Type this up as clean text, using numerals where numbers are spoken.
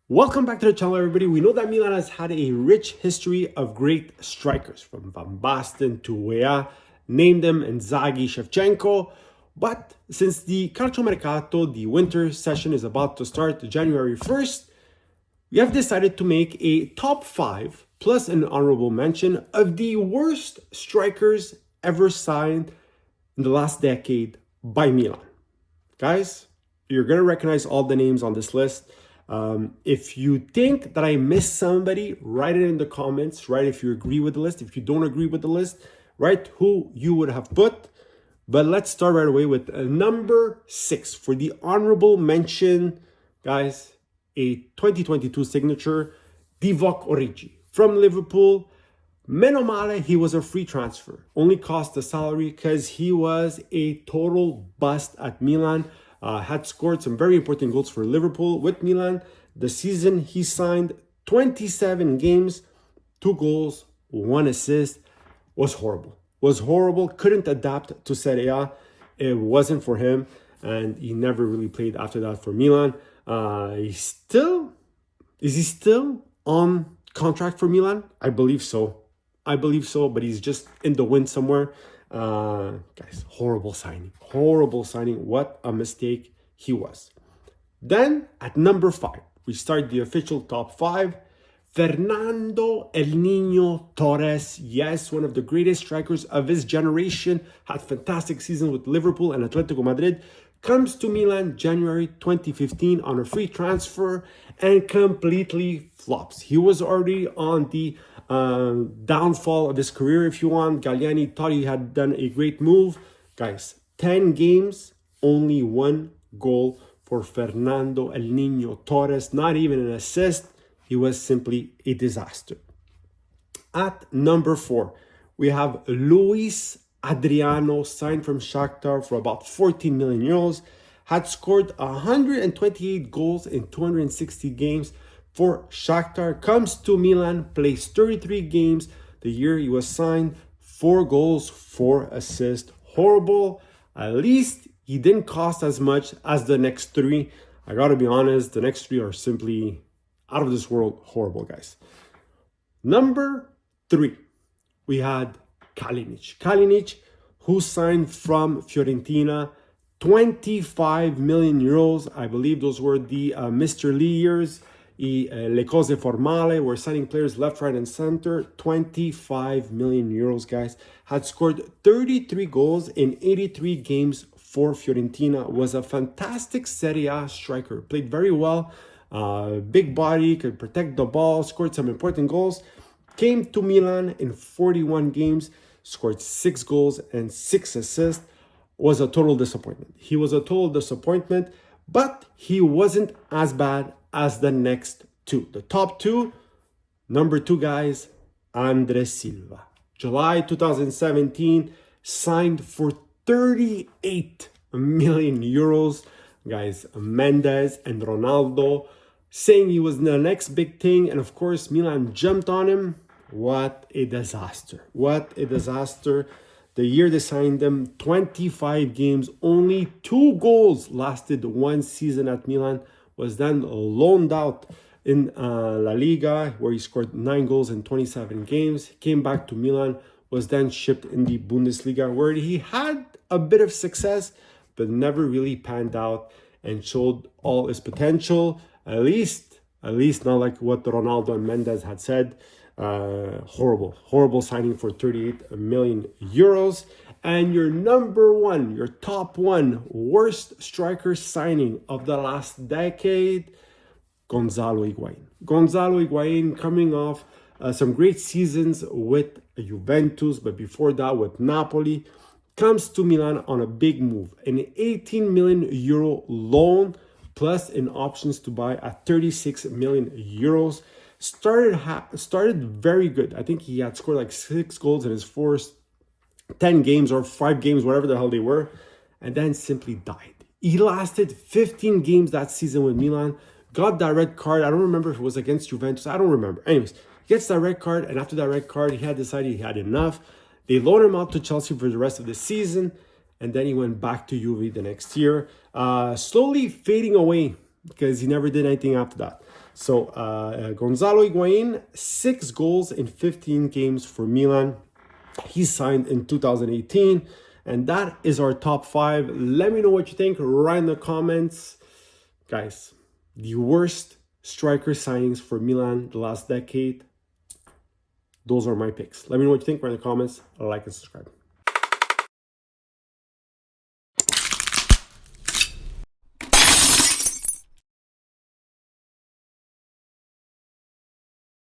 Welcome back to the channel, everybody. We know that Milan has had a rich history of great strikers, from Van Basten to Weah, name them, Inzaghi, Shevchenko. But since the Calciomercato, the winter session, is about to start January 1st, we have decided to make a top 5 plus an honorable mention of the worst strikers ever signed in the last decade by Milan. Guys, you're going to recognize all the names on this list. If you think that I missed somebody, write it in the comments. Write if you agree with the list. If you don't agree with the list, write who you would have put. But let's start right away with number 6 for the honorable mention, guys. A 2022 signature, Divock Origi from Liverpool. Meno male, he was a free transfer. Only cost the salary because he was a total bust at Milan. Had scored some very important goals for Liverpool with Milan. The season he signed 27 games, 2 goals, 1 assist. Was horrible. Couldn't adapt to Serie A. It wasn't for him, and he never really played after that for Milan. Is he still on contract for Milan? I believe so, but he's just in the wind somewhere. Guys, horrible signing. What a mistake he was. Then at number 5, we start the official top 5. Fernando El Niño Torres. Yes, one of the greatest strikers of his generation. Had fantastic seasons with Liverpool and Atletico Madrid. Comes to Milan January 2015 on a free transfer and completely flops. He was already on the downfall of his career, if you want. Galliani thought he had done a great move. Guys, 10 games, only 1 goal for Fernando El Niño Torres. Not even an assist. He was simply a disaster. At number 4, we have Luis Adriano, signed from Shakhtar for about 14 million euros. Had scored 128 goals in 260 games for Shakhtar. Comes to Milan, plays 33 games the year he was signed. 4 goals, 4 assists. Horrible. At least he didn't cost as much as the next 3. I gotta be honest, the next 3 are simply out of this world horrible, guys. Number 3, we had Kalinic, who signed from Fiorentina, 25 million euros. I believe those were the Mr. Lee years. Le cose formale, we're signing players left, right, and center. 25 million euros, guys. Had scored 33 goals in 83 games for Fiorentina. Was a fantastic Serie A striker. Played very well. Big body, could protect the ball, scored some important goals. Came to Milan in 41 games, scored 6 goals and 6 assists. Was a total disappointment. He was a total disappointment, but he wasn't as bad as the next 2. The top 2, number 2, guys, Andres Silva. July 2017, signed for 38 million euros. Guys, Mendes and Ronaldo saying he was the next big thing, and of course Milan jumped on him. What a disaster. The year they signed him, 25 games, only 2 goals, lasted 1 season at Milan. Was then loaned out in La Liga, where he scored 9 goals in 27 games. Came back to Milan, was then shipped in the Bundesliga, where he had a bit of success, but never really panned out and showed all his potential. At least not like what Ronaldo and Mendes had said. Horrible signing for 38 million euros. And your number 1, your top 1 worst striker signing of the last decade, Gonzalo Higuain coming off some great seasons with Juventus, but before that with Napoli. Comes to Milan on a big move, an 18 million euro loan plus an options to buy at 36 million euros. Started very good. I think he had scored like 6 goals in his first 10 games or 5 games, whatever the hell they were, and then simply died. He lasted 15 games that season with Milan, got that red card. I don't remember if it was against Juventus. I don't remember. Anyways, gets that red card, and after that red card, he had decided he had enough. They loaned him out to Chelsea for the rest of the season, and then he went back to Juve the next year, slowly fading away because he never did anything after that. So Gonzalo Higuain, 6 goals in 15 games for Milan. He signed in 2018. And that is our top 5. Let me know what you think. Write in the comments. Guys, the worst striker signings for Milan the last decade. Those are my picks. Let me know what you think. Write in the comments. Like and subscribe.